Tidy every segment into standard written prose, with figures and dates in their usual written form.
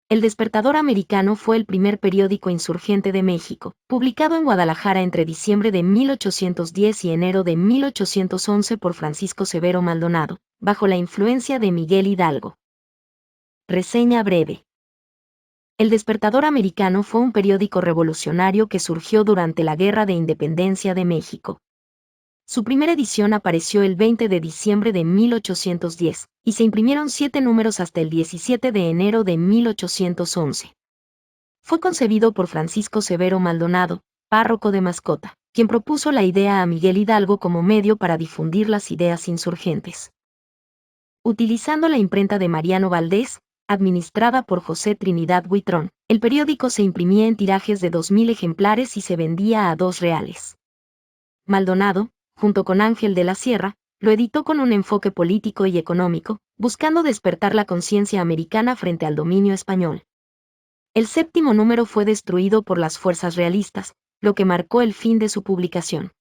El Despertador Americano fue el primer periódico insurgente de México, publicado en Guadalajara entre diciembre de 1810 y enero de 1811 por Francisco Severo Maldonado, bajo la influencia de Miguel Hidalgo. Reseña breve. El Despertador Americano fue un periódico revolucionario que surgió durante la Guerra de Independencia de México. Su primera edición apareció el 20 de diciembre de 1810, y se imprimieron 7 números hasta el 17 de enero de 1811. Fue concebido por Francisco Severo Maldonado, párroco de Mascota, quien propuso la idea a Miguel Hidalgo como medio para difundir las ideas insurgentes. Utilizando la imprenta de Mariano Valdés, administrada por José Trinidad Buitrón, el periódico se imprimía en tirajes de 2.000 ejemplares y se vendía a 2 reales. Maldonado, junto con Ángel de la Sierra, lo editó con un enfoque político y económico, buscando despertar la conciencia americana frente al dominio español. El 7º número fue destruido por las fuerzas realistas, lo que marcó el fin de su publicación.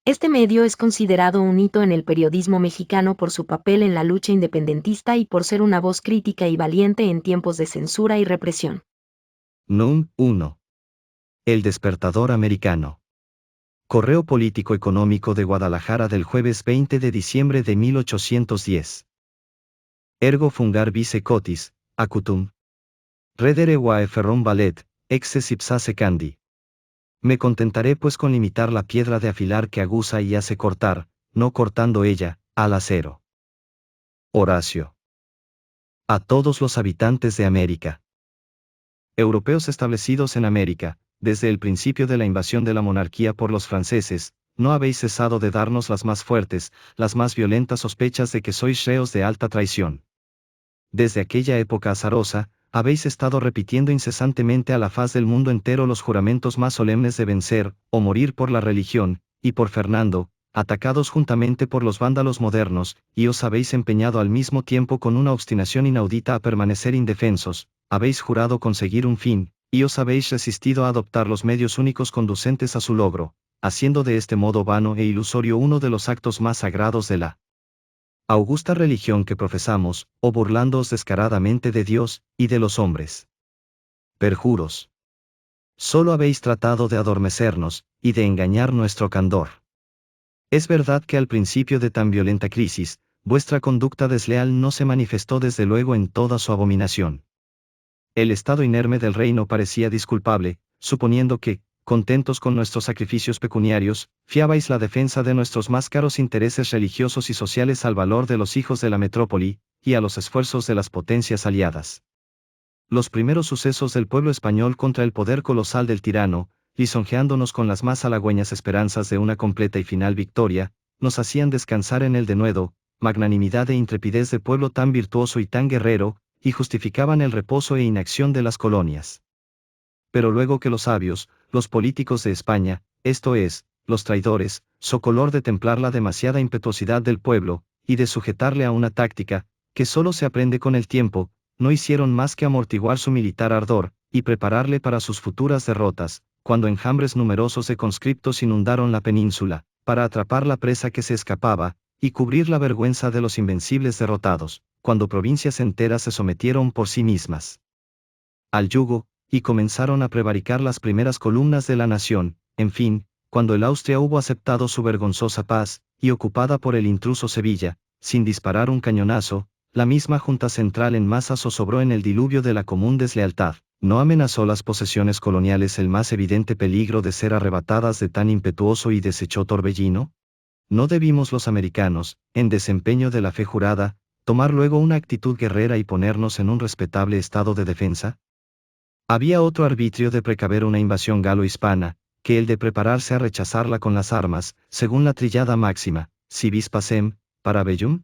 Este medio es considerado un hito en el periodismo mexicano por su papel en la lucha independentista y por ser una voz crítica y valiente en tiempos de censura y represión. Núm. 1. El Despertador Americano. Correo Político Económico de Guadalajara del jueves 20 de diciembre de 1810. Ergo fungar vice cotis, acutum. Redere vae ferrum valet, exces ipsa secandi. Me contentaré pues con limitar la piedra de afilar que aguza y hace cortar, no cortando ella, al acero. Horacio. A todos los habitantes de América. Europeos establecidos en América, desde el principio de la invasión de la monarquía por los franceses, no habéis cesado de darnos las más fuertes, las más violentas sospechas de que sois reos de alta traición. Desde aquella época azarosa, habéis estado repitiendo incesantemente a la faz del mundo entero los juramentos más solemnes de vencer, o morir por la religión, y por Fernando, atacados juntamente por los vándalos modernos, y os habéis empeñado al mismo tiempo con una obstinación inaudita a permanecer indefensos, habéis jurado conseguir un fin, y os habéis resistido a adoptar los medios únicos conducentes a su logro, haciendo de este modo vano e ilusorio uno de los actos más sagrados de la augusta religión que profesamos, o burlándoos descaradamente de Dios, y de los hombres. Perjuros. Solo habéis tratado de adormecernos, y de engañar nuestro candor. Es verdad que al principio de tan violenta crisis, vuestra conducta desleal no se manifestó desde luego en toda su abominación. El estado inerme del reino parecía disculpable, suponiendo que, contentos con nuestros sacrificios pecuniarios, fiabais la defensa de nuestros más caros intereses religiosos y sociales al valor de los hijos de la metrópoli, y a los esfuerzos de las potencias aliadas. Los primeros sucesos del pueblo español contra el poder colosal del tirano, lisonjeándonos con las más halagüeñas esperanzas de una completa y final victoria, nos hacían descansar en el denuedo, magnanimidad e intrepidez de pueblo tan virtuoso y tan guerrero, y justificaban el reposo e inacción de las colonias. Pero luego que los sabios, los políticos de España, esto es, los traidores, socolor de templar la demasiada impetuosidad del pueblo, y de sujetarle a una táctica, que solo se aprende con el tiempo, no hicieron más que amortiguar su militar ardor, y prepararle para sus futuras derrotas, cuando enjambres numerosos de conscriptos inundaron la península, para atrapar la presa que se escapaba, y cubrir la vergüenza de los invencibles derrotados, cuando provincias enteras se sometieron por sí mismas al yugo, y comenzaron a prevaricar las primeras columnas de la nación, en fin, cuando el Austria hubo aceptado su vergonzosa paz, y ocupada por el intruso Sevilla, sin disparar un cañonazo, la misma Junta Central en masa zozobró en el diluvio de la común deslealtad. ¿No amenazó las posesiones coloniales el más evidente peligro de ser arrebatadas de tan impetuoso y deshecho torbellino? ¿No debimos los americanos, en desempeño de la fe jurada, tomar luego una actitud guerrera y ponernos en un respetable estado de defensa? Había otro arbitrio de precaver una invasión galo-hispana, que el de prepararse a rechazarla con las armas, según la trillada máxima, si vis pacem, para bellum.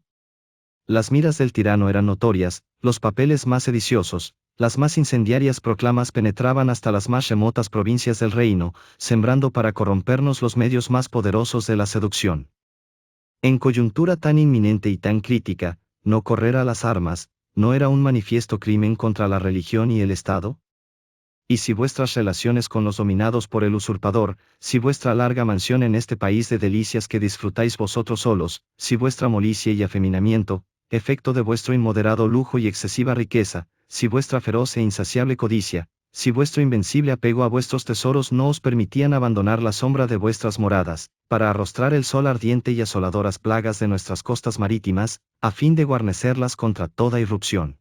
Las miras del tirano eran notorias, los papeles más sediciosos, las más incendiarias proclamas penetraban hasta las más remotas provincias del reino, sembrando para corrompernos los medios más poderosos de la seducción. En coyuntura tan inminente y tan crítica, ¿no correr a las armas, no era un manifiesto crimen contra la religión y el Estado? Y si vuestras relaciones con los dominados por el usurpador, si vuestra larga mansión en este país de delicias que disfrutáis vosotros solos, si vuestra molicie y afeminamiento, efecto de vuestro inmoderado lujo y excesiva riqueza, si vuestra feroz e insaciable codicia, si vuestro invencible apego a vuestros tesoros no os permitían abandonar la sombra de vuestras moradas, para arrostrar el sol ardiente y asoladoras plagas de nuestras costas marítimas, a fin de guarnecerlas contra toda irrupción.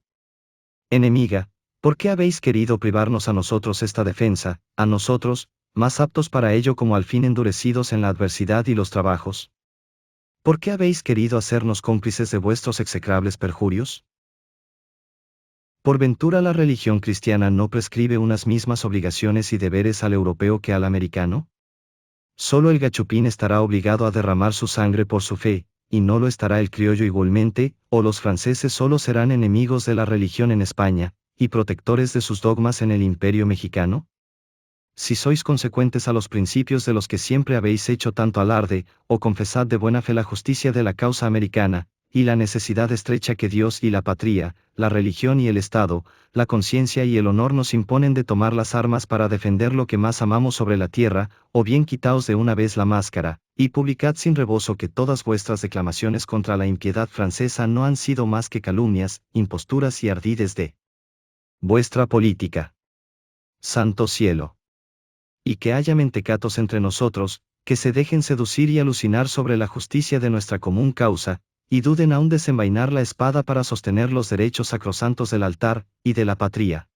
Enemiga, ¿por qué habéis querido privarnos a nosotros esta defensa, a nosotros, más aptos para ello como al fin endurecidos en la adversidad y los trabajos? ¿Por qué habéis querido hacernos cómplices de vuestros execrables perjurios? ¿Por ventura la religión cristiana no prescribe unas mismas obligaciones y deberes al europeo que al americano? Solo el gachupín estará obligado a derramar su sangre por su fe, y no lo estará el criollo igualmente, o los franceses solo serán enemigos de la religión en España, y protectores de sus dogmas en el imperio mexicano. Si sois consecuentes a los principios de los que siempre habéis hecho tanto alarde, o confesad de buena fe la justicia de la causa americana, y la necesidad estrecha que Dios y la patria, la religión y el Estado, la conciencia y el honor nos imponen de tomar las armas para defender lo que más amamos sobre la tierra, o bien quitaos de una vez la máscara, y publicad sin rebozo que todas vuestras declamaciones contra la impiedad francesa no han sido más que calumnias, imposturas y ardides de vuestra política. Santo cielo. Y que haya mentecatos entre nosotros, que se dejen seducir y alucinar sobre la justicia de nuestra común causa, y duden aún desenvainar la espada para sostener los derechos sacrosantos del altar, y de la patria.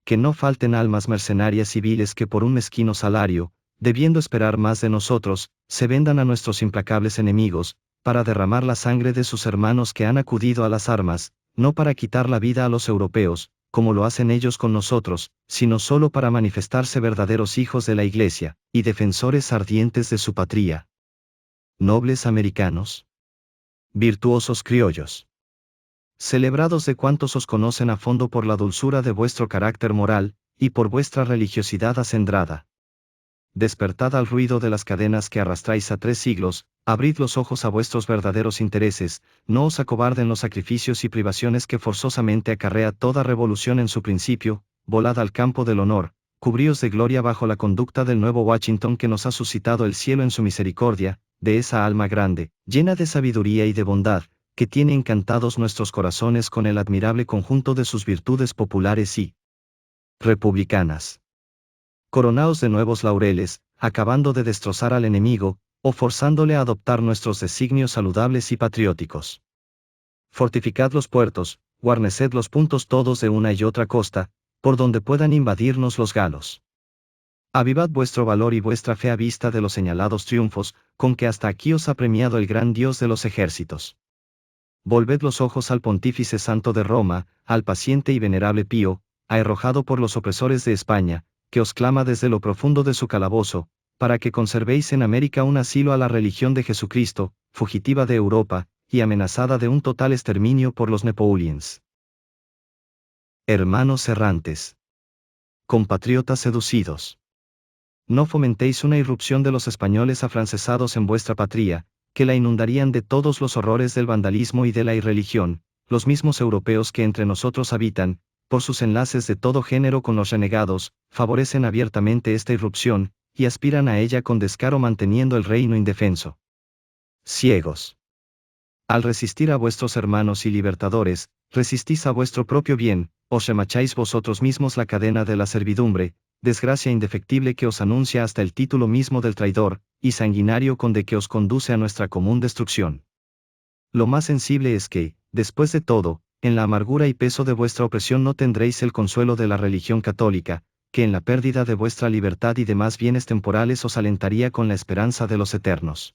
Que no falten almas mercenarias civiles que por un mezquino salario, debiendo esperar más de nosotros, se vendan a nuestros implacables enemigos, para derramar la sangre de sus hermanos que han acudido a las armas, no para quitar la vida a los europeos, como lo hacen ellos con nosotros, sino solo para manifestarse verdaderos hijos de la Iglesia, y defensores ardientes de su patria. Nobles americanos. Virtuosos criollos. Celebrados de cuantos os conocen a fondo por la dulzura de vuestro carácter moral, y por vuestra religiosidad acendrada. Despertad al ruido de las cadenas que arrastráis a 3 siglos, abrid los ojos a vuestros verdaderos intereses, no os acobarden los sacrificios y privaciones que forzosamente acarrea toda revolución en su principio, volad al campo del honor, cubríos de gloria bajo la conducta del nuevo Washington que nos ha suscitado el cielo en su misericordia, de esa alma grande, llena de sabiduría y de bondad, que tiene encantados nuestros corazones con el admirable conjunto de sus virtudes populares y republicanas. Coronaos de nuevos laureles, acabando de destrozar al enemigo, o forzándole a adoptar nuestros designios saludables y patrióticos. Fortificad los puertos, guarneced los puntos todos de una y otra costa, por donde puedan invadirnos los galos. Avivad vuestro valor y vuestra fe a vista de los señalados triunfos, con que hasta aquí os ha premiado el gran Dios de los ejércitos. Volved los ojos al Pontífice Santo de Roma, al paciente y venerable Pío, arrojado por los opresores de España, que os clama desde lo profundo de su calabozo, para que conservéis en América un asilo a la religión de Jesucristo, fugitiva de Europa, y amenazada de un total exterminio por los Napoleons. Hermanos errantes. Compatriotas seducidos. No fomentéis una irrupción de los españoles afrancesados en vuestra patria, que la inundarían de todos los horrores del vandalismo y de la irreligión, los mismos europeos que entre nosotros habitan, por sus enlaces de todo género con los renegados, favorecen abiertamente esta irrupción, y aspiran a ella con descaro manteniendo el reino indefenso. Ciegos. Al resistir a vuestros hermanos y libertadores, resistís a vuestro propio bien, os remacháis vosotros mismos la cadena de la servidumbre, desgracia indefectible que os anuncia hasta el título mismo del traidor, y sanguinario conde que os conduce a nuestra común destrucción. Lo más sensible es que, después de todo, en la amargura y peso de vuestra opresión no tendréis el consuelo de la religión católica, que en la pérdida de vuestra libertad y demás bienes temporales os alentaría con la esperanza de los eternos.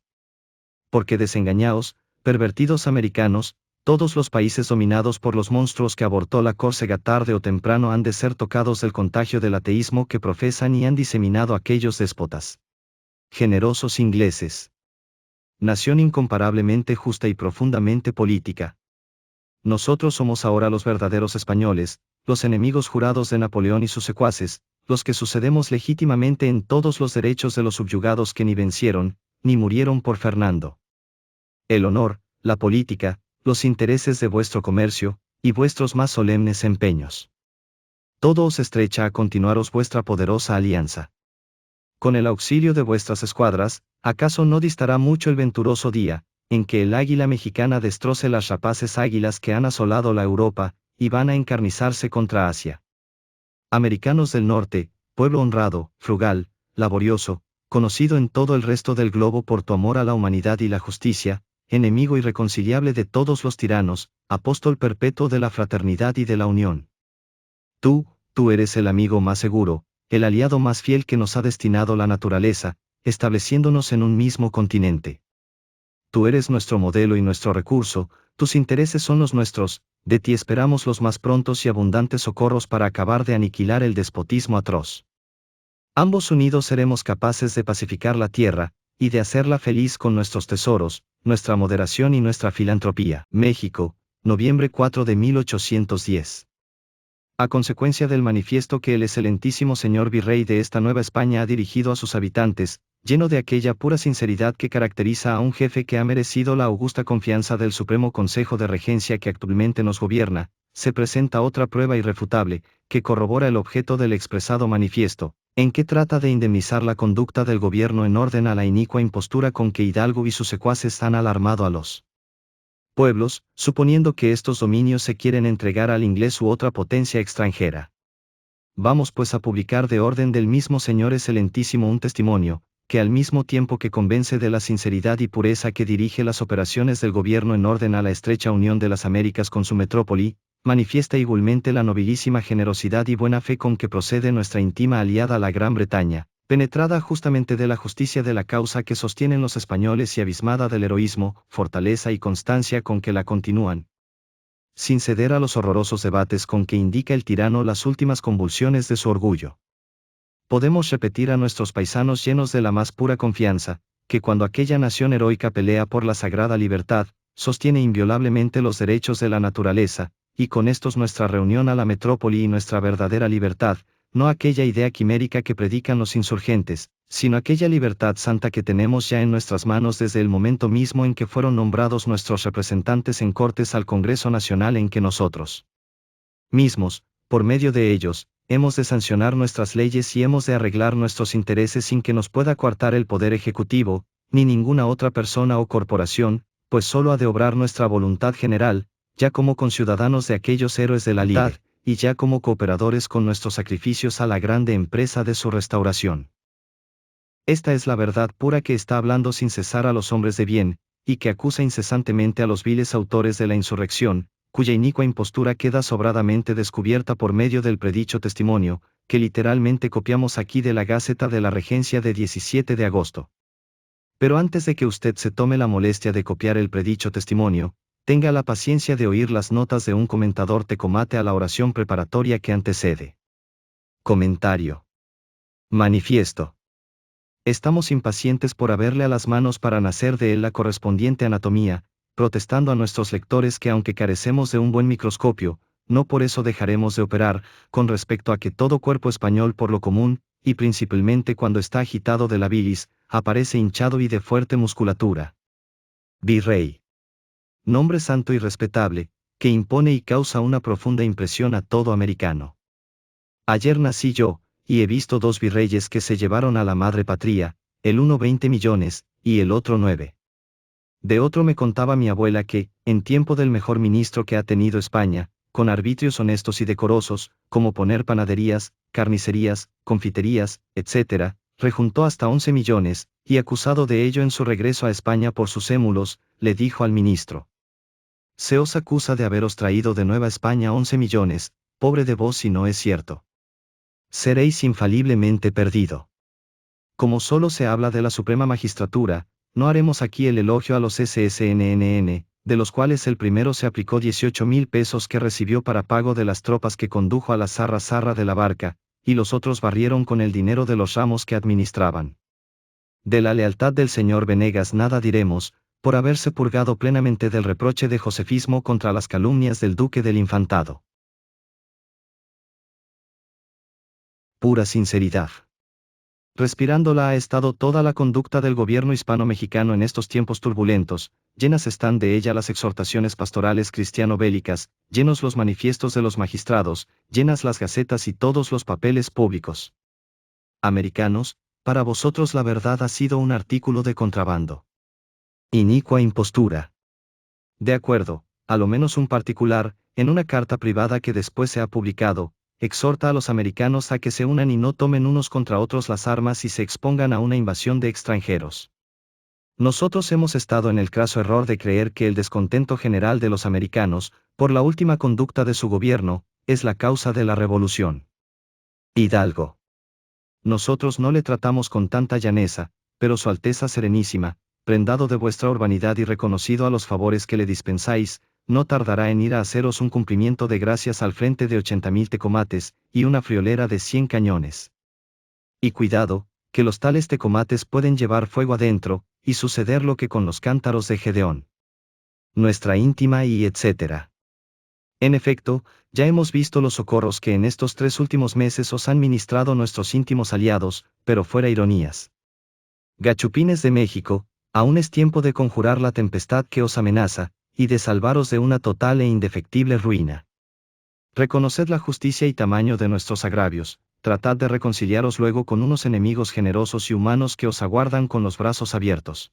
Porque desengañaos, pervertidos americanos, todos los países dominados por los monstruos que abortó la Córcega tarde o temprano han de ser tocados del contagio del ateísmo que profesan y han diseminado aquellos déspotas. Generosos ingleses. Nación incomparablemente justa y profundamente política. Nosotros somos ahora los verdaderos españoles, los enemigos jurados de Napoleón y sus secuaces, los que sucedemos legítimamente en todos los derechos de los subyugados que ni vencieron, ni murieron por Fernando. El honor, la política, los intereses de vuestro comercio, y vuestros más solemnes empeños. Todo os estrecha a continuaros vuestra poderosa alianza. Con el auxilio de vuestras escuadras, ¿acaso no distará mucho el venturoso día, en que el águila mexicana destroce las rapaces águilas que han asolado la Europa, y van a encarnizarse contra Asia. Americanos del norte, pueblo honrado, frugal, laborioso, conocido en todo el resto del globo por tu amor a la humanidad y la justicia, enemigo irreconciliable de todos los tiranos, apóstol perpetuo de la fraternidad y de la unión. Tú eres el amigo más seguro, el aliado más fiel que nos ha destinado la naturaleza, estableciéndonos en un mismo continente. Tú eres nuestro modelo y nuestro recurso, tus intereses son los nuestros, de ti esperamos los más prontos y abundantes socorros para acabar de aniquilar el despotismo atroz. Ambos unidos seremos capaces de pacificar la tierra, y de hacerla feliz con nuestros tesoros, nuestra moderación y nuestra filantropía. México, noviembre 4 de 1810. A consecuencia del manifiesto que el excelentísimo señor virrey de esta Nueva España ha dirigido a sus habitantes, lleno de aquella pura sinceridad que caracteriza a un jefe que ha merecido la augusta confianza del Supremo Consejo de Regencia que actualmente nos gobierna, se presenta otra prueba irrefutable, que corrobora el objeto del expresado manifiesto, en que trata de indemnizar la conducta del gobierno en orden a la inicua impostura con que Hidalgo y sus secuaces han alarmado a los pueblos, suponiendo que estos dominios se quieren entregar al inglés u otra potencia extranjera. Vamos pues a publicar de orden del mismo señor excelentísimo un testimonio, que al mismo tiempo que convence de la sinceridad y pureza que dirige las operaciones del gobierno en orden a la estrecha unión de las Américas con su metrópoli, manifiesta igualmente la nobilísima generosidad y buena fe con que procede nuestra íntima aliada la Gran Bretaña, penetrada justamente de la justicia de la causa que sostienen los españoles y abismada del heroísmo, fortaleza y constancia con que la continúan, sin ceder a los horrorosos debates con que indica el tirano las últimas convulsiones de su orgullo. Podemos repetir a nuestros paisanos llenos de la más pura confianza, que cuando aquella nación heroica pelea por la sagrada libertad, sostiene inviolablemente los derechos de la naturaleza, y con estos nuestra reunión a la metrópoli y nuestra verdadera libertad, no aquella idea quimérica que predican los insurgentes, sino aquella libertad santa que tenemos ya en nuestras manos desde el momento mismo en que fueron nombrados nuestros representantes en Cortes al Congreso Nacional en que nosotros mismos, por medio de ellos, hemos de sancionar nuestras leyes y hemos de arreglar nuestros intereses sin que nos pueda coartar el poder ejecutivo, ni ninguna otra persona o corporación, pues solo ha de obrar nuestra voluntad general, ya como conciudadanos de aquellos héroes de la libertad, y ya como cooperadores con nuestros sacrificios a la grande empresa de su restauración. Esta es la verdad pura que está hablando sin cesar a los hombres de bien, y que acusa incesantemente a los viles autores de la insurrección, cuya inicua impostura queda sobradamente descubierta por medio del predicho testimonio, que literalmente copiamos aquí de la Gaceta de la Regencia de 17 de agosto. Pero antes de que usted se tome la molestia de copiar el predicho testimonio, tenga la paciencia de oír las notas de un comentador tecomate a la oración preparatoria que antecede. Comentario. Manifiesto. Estamos impacientes por haberle a las manos para nacer de él la correspondiente anatomía, protestando a nuestros lectores que aunque carecemos de un buen microscopio, no por eso dejaremos de operar, con respecto a que todo cuerpo español por lo común, y principalmente cuando está agitado de la bilis, aparece hinchado y de fuerte musculatura. Virrey. Nombre santo y respetable, que impone y causa una profunda impresión a todo americano. Ayer nací yo, y he visto dos virreyes que se llevaron a la madre patria, el uno 20 millones, y el otro 9. De otro me contaba mi abuela que, en tiempo del mejor ministro que ha tenido España, con arbitrios honestos y decorosos, como poner panaderías, carnicerías, confiterías, etc., rejuntó hasta 11 millones, y acusado de ello en su regreso a España por sus émulos, le dijo al ministro: se os acusa de haberos traído de Nueva España 11 millones, pobre de vos si no es cierto. Seréis infaliblemente perdido. Como solo se habla de la Suprema Magistratura, no haremos aquí el elogio a los SSNNN, de los cuales el primero se aplicó 18,000 pesos que recibió para pago de las tropas que condujo a la zarra de la barca, y los otros barrieron con el dinero de los ramos que administraban. De la lealtad del señor Venegas nada diremos, por haberse purgado plenamente del reproche de josefismo contra las calumnias del duque del Infantado. Pura sinceridad. Respirándola ha estado toda la conducta del gobierno hispano-mexicano en estos tiempos turbulentos, llenas están de ella las exhortaciones pastorales cristiano-bélicas, llenos los manifiestos de los magistrados, llenas las gacetas y todos los papeles públicos. Americanos, para vosotros la verdad ha sido un artículo de contrabando. Inicua impostura. De acuerdo, a lo menos un particular, en una carta privada que después se ha publicado, exhorta a los americanos a que se unan y no tomen unos contra otros las armas y se expongan a una invasión de extranjeros. Nosotros hemos estado en el craso error de creer que el descontento general de los americanos, por la última conducta de su gobierno, es la causa de la revolución. Hidalgo. Nosotros no le tratamos con tanta llaneza, pero Su Alteza Serenísima, prendado de vuestra urbanidad y reconocido a los favores que le dispensáis, no tardará en ir a haceros un cumplimiento de gracias al frente de 80,000 tecomates, y una friolera de 100 cañones. Y cuidado, que los tales tecomates pueden llevar fuego adentro, y suceder lo que con los cántaros de Gedeón. Nuestra íntima y etc. En efecto, ya hemos visto los socorros que en estos 3 últimos meses os han ministrado nuestros íntimos aliados, pero fuera ironías. Gachupines de México, aún es tiempo de conjurar la tempestad que os amenaza, y de salvaros de una total e indefectible ruina. Reconoced la justicia y tamaño de nuestros agravios, tratad de reconciliaros luego con unos enemigos generosos y humanos que os aguardan con los brazos abiertos.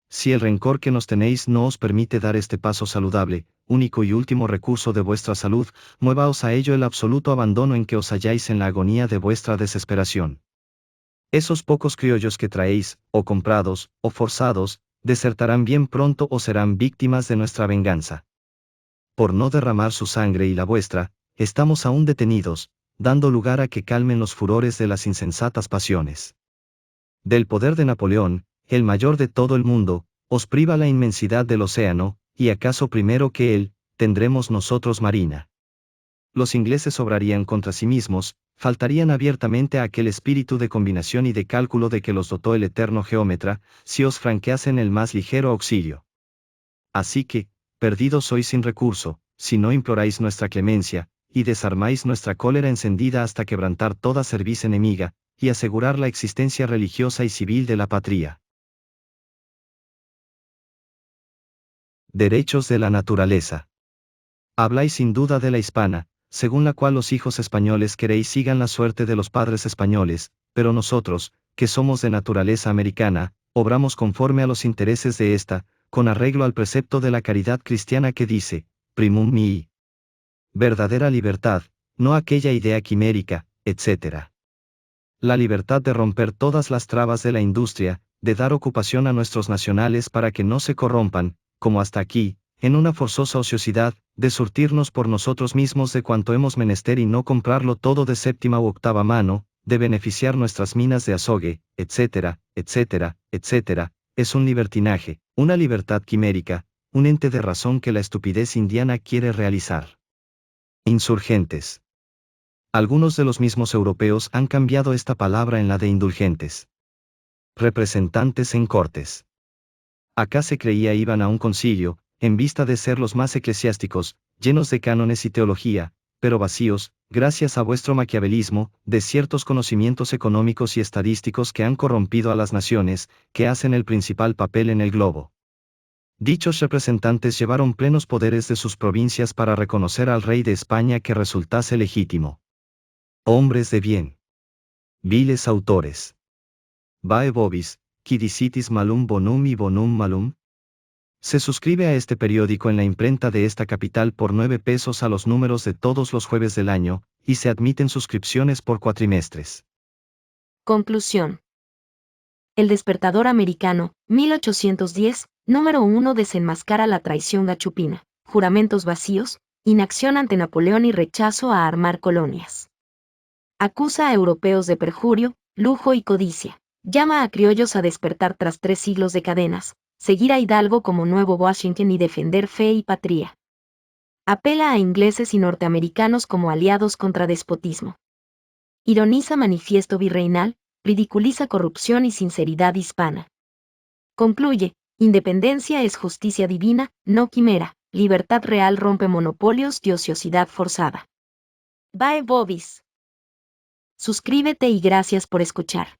Si el rencor que nos tenéis no os permite dar este paso saludable, único y último recurso de vuestra salud, muévaos a ello el absoluto abandono en que os halláis en la agonía de vuestra desesperación. Esos pocos criollos que traéis, o comprados, o forzados, desertarán bien pronto o serán víctimas de nuestra venganza. Por no derramar su sangre y la vuestra, estamos aún detenidos, dando lugar a que calmen los furores de las insensatas pasiones. Del poder de Napoleón, el mayor de todo el mundo, os priva la inmensidad del océano, y acaso primero que él, tendremos nosotros marina. Los ingleses obrarían contra sí mismos, faltarían abiertamente a aquel espíritu de combinación y de cálculo de que los dotó el eterno geómetra, si os franqueasen el más ligero auxilio. Así que, perdidos sois sin recurso, si no imploráis nuestra clemencia, y desarmáis nuestra cólera encendida hasta quebrantar toda cerviz enemiga, y asegurar la existencia religiosa y civil de la patria. Derechos de la naturaleza. Habláis sin duda de la hispana, según la cual los hijos españoles queréis sigan la suerte de los padres españoles, pero nosotros, que somos de naturaleza americana, obramos conforme a los intereses de esta, con arreglo al precepto de la caridad cristiana que dice, primum mihi. Verdadera libertad, no aquella idea quimérica, etc. La libertad de romper todas las trabas de la industria, de dar ocupación a nuestros nacionales para que no se corrompan, como hasta aquí, en una forzosa ociosidad, de surtirnos por nosotros mismos de cuanto hemos menester y no comprarlo todo de séptima u octava mano, de beneficiar nuestras minas de azogue, etc., etc., etc., es un libertinaje, una libertad quimérica, un ente de razón que la estupidez indiana quiere realizar. Insurgentes. Algunos de los mismos europeos han cambiado esta palabra en la de indulgentes. Representantes en cortes. Acá se creía iban a un concilio, en vista de ser los más eclesiásticos, llenos de cánones y teología, pero vacíos, gracias a vuestro maquiavelismo, de ciertos conocimientos económicos y estadísticos que han corrompido a las naciones, que hacen el principal papel en el globo. Dichos representantes llevaron plenos poderes de sus provincias para reconocer al rey de España que resultase legítimo. Hombres de bien. Viles autores. Vae vobis, qui dicitis malum bonum y bonum malum. Se suscribe a este periódico en la imprenta de esta capital por 9 pesos a los números de todos los jueves del año, y se admiten suscripciones por cuatrimestres. Conclusión. El Despertador Americano, 1810, número 1 desenmascara la traición gachupina, juramentos vacíos, inacción ante Napoleón y rechazo a armar colonias. Acusa a europeos de perjurio, lujo y codicia. Llama a criollos a despertar tras 3 siglos de cadenas, seguir a Hidalgo como nuevo Washington y defender fe y patria. Apela a ingleses y norteamericanos como aliados contra despotismo. Ironiza manifiesto virreinal, ridiculiza corrupción y sinceridad hispana. Concluye, independencia es justicia divina, no quimera, libertad real rompe monopolios y ociosidad forzada. Bye Bobis. Suscríbete y gracias por escuchar.